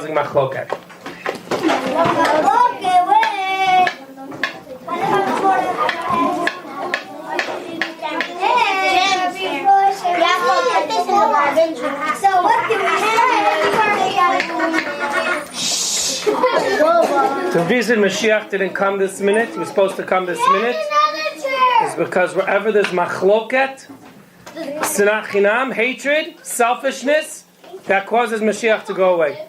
Machloket. So what do we have? The reason Mashiach didn't come this minute, he was supposed to come this minute, is because wherever there's machloket, sinat chinam, hatred, selfishness, that causes Mashiach to go away.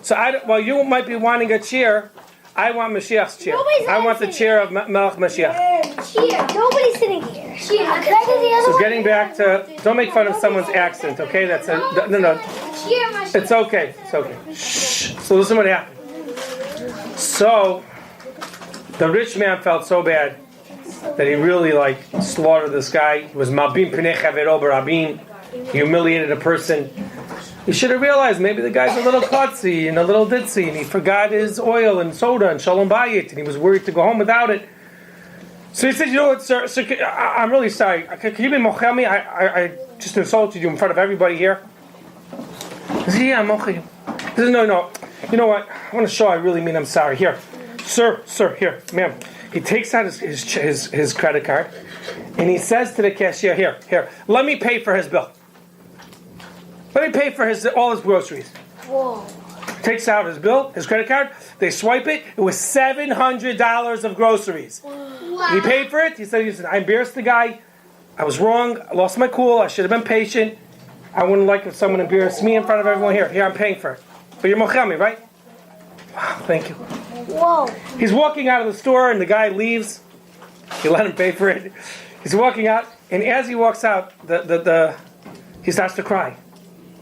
So while you might be wanting a chair, I want Mashiach's chair. I want the chair of Melech Mashiach. Cheer. Nobody's sitting here. Cheer. So getting back to, don't make fun of someone's accent, okay? That's a, no. It's okay. It's okay. Shh. So listen what happened. So the rich man felt so bad that he really slaughtered this guy. He was malbim pnei chavero b'rabim. He humiliated a person. He should have realized maybe the guy's a little klutzy and a little ditzy, and he forgot his oil and soda and shalom bayit, and he was worried to go home without it. So he said, "You know what, sir, I'm really sorry. Can you be mochel me? I just insulted you in front of everybody here." He said, "Yeah, I'm mochel you." He said, "No. You know what? I want to show I really mean I'm sorry. Here, sir, here, ma'am." He takes out his credit card, and he says to the cashier, "Here, let me pay for his bill. Let me pay for all his groceries." Whoa. Takes out his bill, his credit card. They swipe it. It was $700 of groceries. Wow. He paid for it. He said, "I embarrassed the guy. I was wrong. I lost my cool. I should have been patient. I wouldn't like if someone embarrassed me in front of everyone here. Here, I'm paying for it. But you're mochel me, right?" Wow, thank you. Whoa. He's walking out of the store, and the guy leaves. He let him pay for it. He's walking out, and as he walks out, he starts to cry.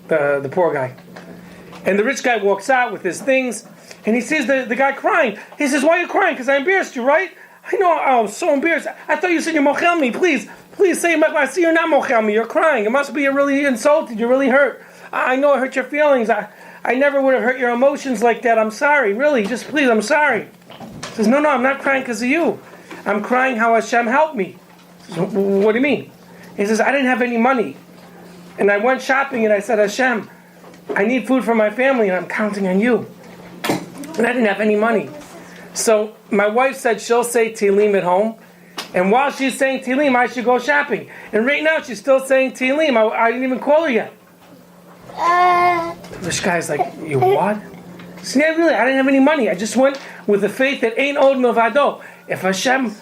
The poor guy. And the rich guy walks out with his things, and he sees the guy crying. He says, "Why are you crying? Because I embarrassed you, right?" "I know, I'm so embarrassed. I thought you said you're mochel me. Please say, I see you're not mochel me. You're crying. It must be you're really insulted. You're really hurt. I know it hurt your feelings. I never would have hurt your emotions like that. I'm sorry. Really, just please, I'm sorry." He says, No, I'm not crying because of you. I'm crying how Hashem helped me." He says, "What do you mean?" He says, "I didn't have any money. And I went shopping and I said, Hashem, I need food for my family and I'm counting on you. And I didn't have any money. So my wife said she'll say Tehillim at home. And while she's saying Tehillim, I should go shopping. And right now she's still saying Tehillim. I didn't even call her yet." This guy's like, "You what?" He said, "Yeah, really, I didn't have any money. I just went with the faith that ain't od milvado. If Hashem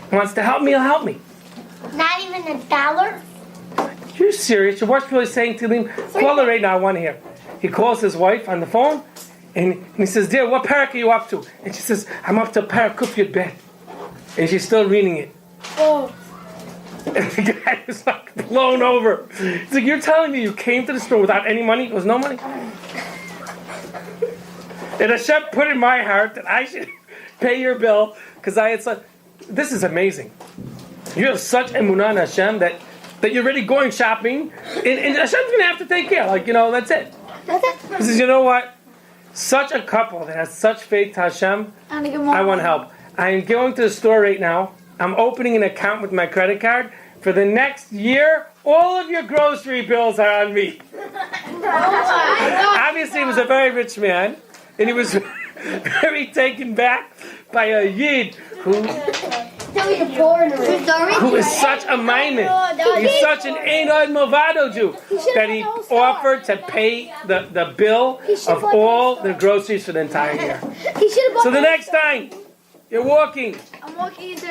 wants to help me, he'll help me." Not even $1? You're serious? Your wife's really saying to him, "Call her right now, I want to hear." He calls his wife on the phone, and he says, "Dear, what parak are you up to?" And she says, "I'm up to parak Kuf Yud Bet." And she's still reading it. Whoa. And the guy is blown over. He's like, "You're telling me you came to the store without any money?" He goes, "No money." And Hashem put in my heart that I should pay your bill because I had such... This is amazing. You have such emunah in Hashem that you're already going shopping, and Hashem's going to have to take care. That's it. He says, "You know what? Such a couple that has such faith to Hashem, I want help. I'm going to the store right now. I'm opening an account with my credit card. For the next year, all of your grocery bills are on me." Obviously, he was a very rich man, and he was very taken back by a Yid who is such a maimin. He's such an Einod Movado Jew that he offered to pay the bill of all the groceries for the entire year. So the next time you're walking,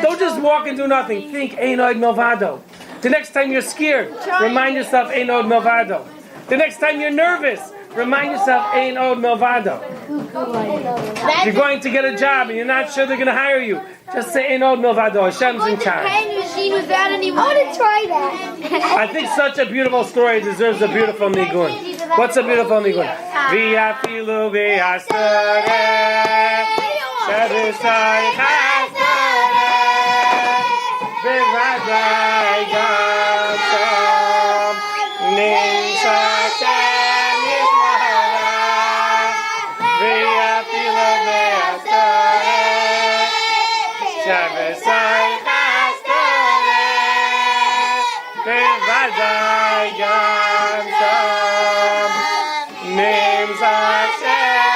don't just walk and do nothing. Think Einod Movado. The next time you're scared, remind yourself Einod Movado. The next time you're nervous, remind yourself Einod Movado. If you're going to get a job and you're not sure they're going to hire you, just say Einod Milvado. Hashem's in charge. I want to try that. I think such a beautiful story deserves a beautiful nigun. What's a beautiful nigun? V'yafilu v'yastoreh Shebisai chastoreh B'vadai gamsom Nisashem yishmara V'yafilu v'yastoreh Shebisai chastoreh B'vadai gamsom Names Hashem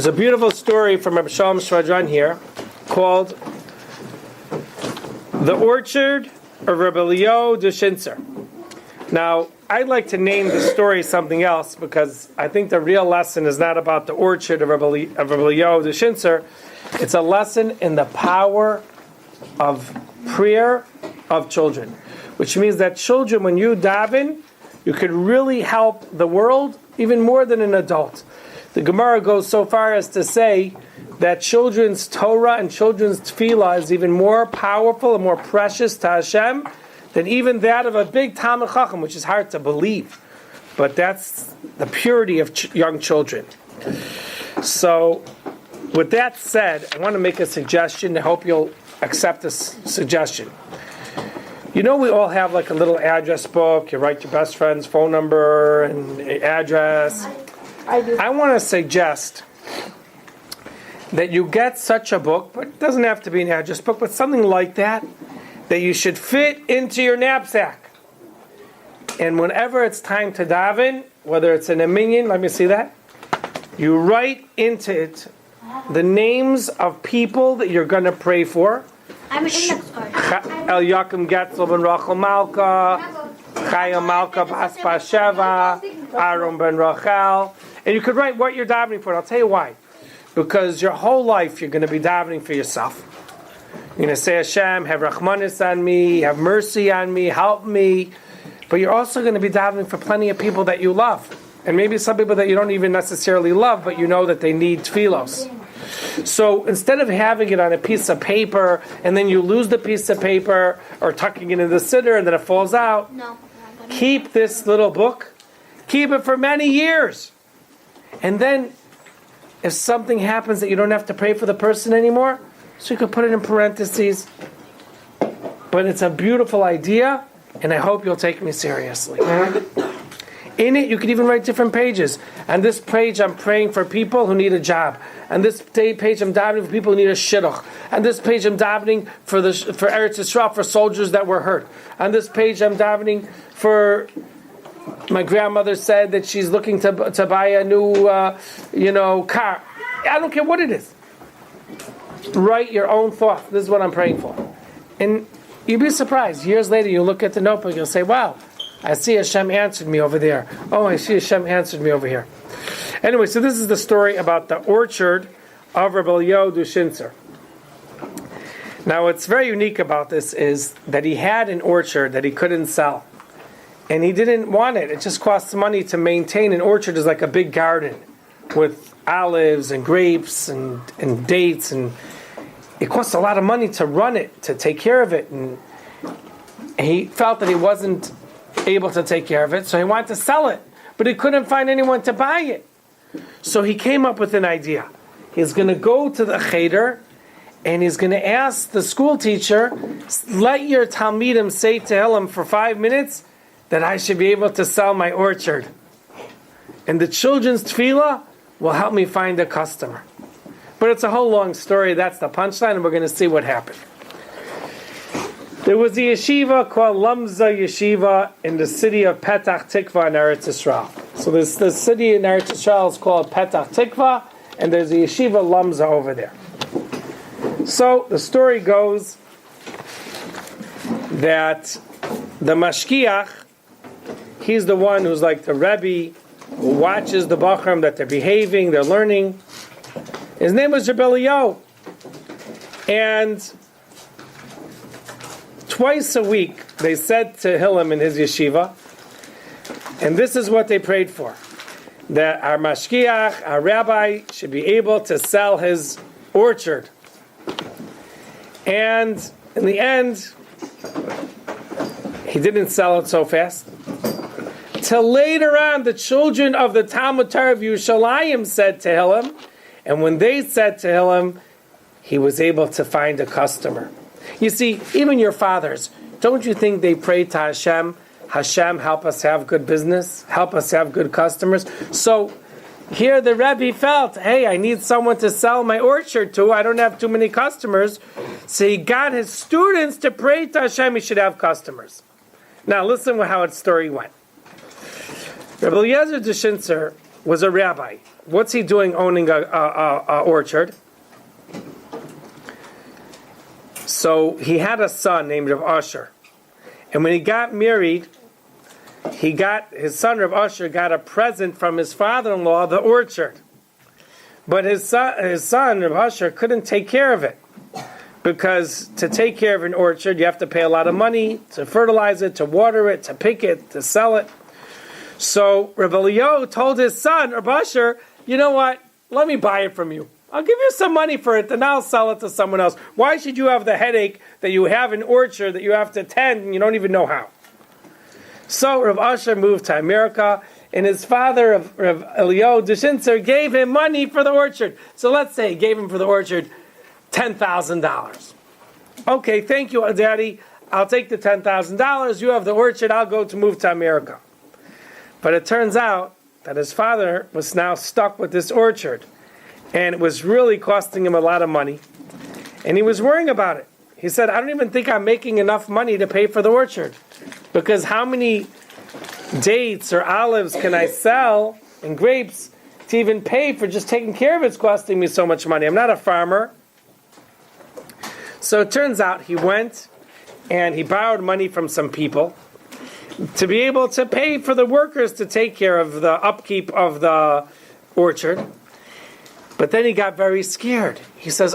There's a beautiful story from Rabbi Schwadron here called The Orchard of Rabbi Spero. Now, I'd like to name the story something else because I think the real lesson is not about the orchard of Rabbi Spero. It's a lesson in the power of prayer of children, which means that children, when you daven, you could really help the world even more than an adult. The Gemara goes so far as to say that children's Torah and children's tefillah is even more powerful and more precious to Hashem than even that of a big Talmid Chacham, which is hard to believe. But that's the purity of young children. So, with that said, I want to make a suggestion. I hope you'll accept this suggestion. You know, we all have like a little address book. You write your best friend's phone number and address. I do. I want to suggest that you get such a book, but it doesn't have to be an address book, but something like that you should fit into your knapsack. And whenever it's time to daven, whether it's in a minyan, let me see that, you write into it the names of people that you're going to pray for. I'm an index card. El Yakim Getzel ben Rachel Malka, Chaya Malka Bas Basheva, Aaron ben Rachel. And you could write what you're davening for. And I'll tell you why. Because your whole life you're going to be davening for yourself. You're going to say, Hashem, have Rachmanis on me, have mercy on me, help me. But you're also going to be davening for plenty of people that you love. And maybe some people that you don't even necessarily love, but you know that they need tefillos. So instead of having it on a piece of paper, and then you lose the piece of paper, or tucking it in the siddur, and then it falls out, keep this little book. Keep it for many years. And then, if something happens that you don't have to pray for the person anymore, so you could put it in parentheses. But it's a beautiful idea, and I hope you'll take me seriously. In it, you could even write different pages. On this page, I'm praying for people who need a job. On this page, I'm davening for people who need a shidduch. On this page, I'm davening for Eretz Yisrael, for soldiers that were hurt. On this page, I'm davening for... My grandmother said that she's looking to buy a new, car. I don't care what it is. Write your own thought. This is what I'm praying for. And you'd be surprised. Years later, you look at the notebook, you'll say, wow, I see Hashem answered me over there. Oh, I see Hashem answered me over here. Anyway, so this is the story about the orchard of Rabbi Spero. Now, what's very unique about this is that he had an orchard that he couldn't sell. And he didn't want it. It just costs money to maintain an orchard. Is like a big garden with olives and grapes and dates. And it costs a lot of money to run it, to take care of it. And he felt that he wasn't able to take care of it, so he wanted to sell it. But he couldn't find anyone to buy it. So he came up with an idea. He's going to go to the cheder and he's going to ask the school teacher, let your Talmidim say to him for 5 minutes that I should be able to sell my orchard. And the children's tefillah will help me find a customer. But it's a whole long story. That's the punchline, and we're going to see what happened. There was a yeshiva called Lamza Yeshiva in the city of Petach Tikva in Eretz Yisrael. So the city in Eretz Yisrael is called Petach Tikva, and there's a yeshiva Lamza over there. So the story goes that the mashkiach, he's the one who's like the Rebbe, who watches the Bachram, that they're behaving, they're learning. His name was Rabbi Spero. And twice a week, they said to Hillel in his yeshiva, and this is what they prayed for, that our mashkiach, our rabbi, should be able to sell his orchard. And in the end, he didn't sell it so fast. Till later on, the children of the Talmud Torah of Yerushalayim said to Hillel, and when they said to Hillel, he was able to find a customer. You see, even your fathers, don't you think they prayed to Hashem, Hashem, help us have good business, help us have good customers? So here the Rebbe felt, hey, I need someone to sell my orchard to, I don't have too many customers. So he got his students to pray to Hashem, he should have customers. Now listen to how its story went. Rabbi Spero was a rabbi. What's he doing owning a orchard? So he had a son named Rav Asher. And when he got married, his son Rav Asher got a present from his father-in-law, the orchard. But his son Rav Asher couldn't take care of it. Because to take care of an orchard, you have to pay a lot of money to fertilize it, to water it, to pick it, to sell it. So Rav Eliyahu told his son, Rav Asher, you know what? Let me buy it from you. I'll give you some money for it, then I'll sell it to someone else. Why should you have the headache that you have an orchard that you have to tend and you don't even know how? So Rav Asher moved to America, and his father, Rav Eliyahu Dushinzer, gave him money for the orchard. So let's say he gave him for the orchard $10,000. Okay, thank you, Daddy. I'll take the $10,000. You have the orchard. I'll go to move to America. But it turns out that his father was now stuck with this orchard. And it was really costing him a lot of money. And he was worrying about it. He said, I don't even think I'm making enough money to pay for the orchard. Because how many dates or olives can I sell and grapes to even pay for just taking care of it? It's costing me so much money. I'm not a farmer. So it turns out he went and he borrowed money from some people to be able to pay for the workers to take care of the upkeep of the orchard. But then he got very scared. He says,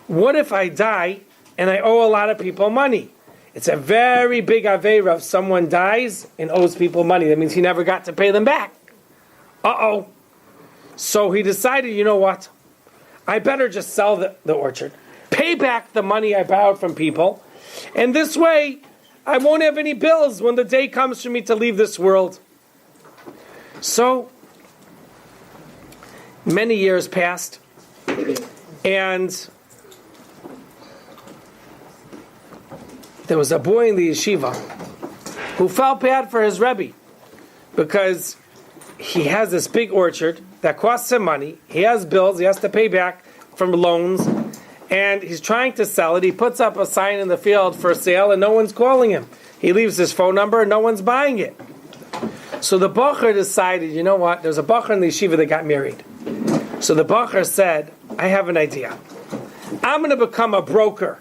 what if I die and I owe a lot of people money? It's a very big aveira if someone dies and owes people money. That means he never got to pay them back. So he decided, you know what? I better just sell the orchard, pay back the money I borrowed from people, and this way I won't have any bills when the day comes for me to leave this world. So many years passed, and there was a boy in the yeshiva who felt bad for his Rebbe because he has this big orchard that costs him money. He has bills he has to pay back from loans, and he's trying to sell it. He puts up a sign in the field for sale, and no one's calling him. He leaves his phone number, and no one's buying it. So the bacher decided, you know what? There's a bacher in the yeshiva that got married. So the bacher said, I have an idea. I'm going to become a broker.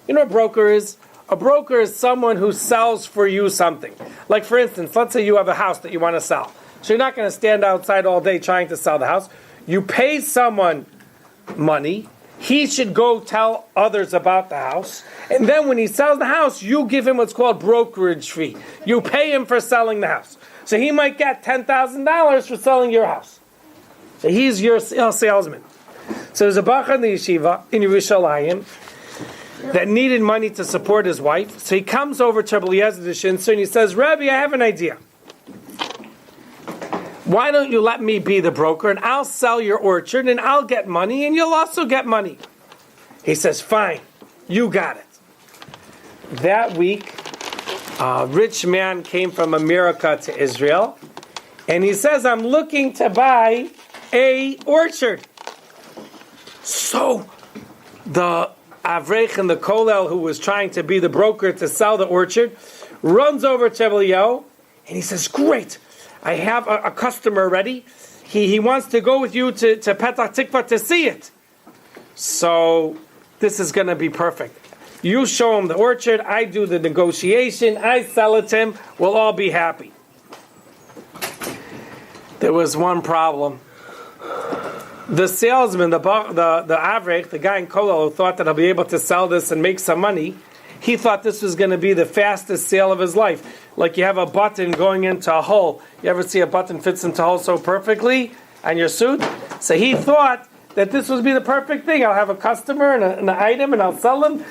You know what a broker is? A broker is someone who sells for you something. Like, for instance, let's say you have a house that you want to sell. So you're not going to stand outside all day trying to sell the house. You pay someone money. He should go tell others about the house. And then when he sells the house, you give him what's called brokerage fee. You pay him for selling the house. So he might get $10,000 for selling your house. So he's your salesman. So there's a bacher in the yeshiva in Yerushalayim that needed money to support his wife. So he comes over to Rabbi Spero and he says, Rabbi, I have an idea. Why don't you let me be the broker and I'll sell your orchard and I'll get money and you'll also get money. He says, fine, you got it. That week, a rich man came from America to Israel and he says, I'm looking to buy a orchard. So the Avrech and the Kolel, who was trying to be the broker to sell the orchard, runs over to Eliyahu, and he says, great, I have a customer ready. He wants to go with you to Petach Tikva to see it. So this is going to be perfect. You show him the orchard, I do the negotiation, I sell it to him, we'll all be happy. There was one problem. The salesman, the Avrech, the guy in Kolel, who thought that he'll be able to sell this and make some money, he thought this was going to be the fastest sale of his life. Like you have a button going into a hole. You ever see a button fits into a hole so perfectly on your suit? So he thought that this would be the perfect thing. I'll have a customer and an item and I'll sell them.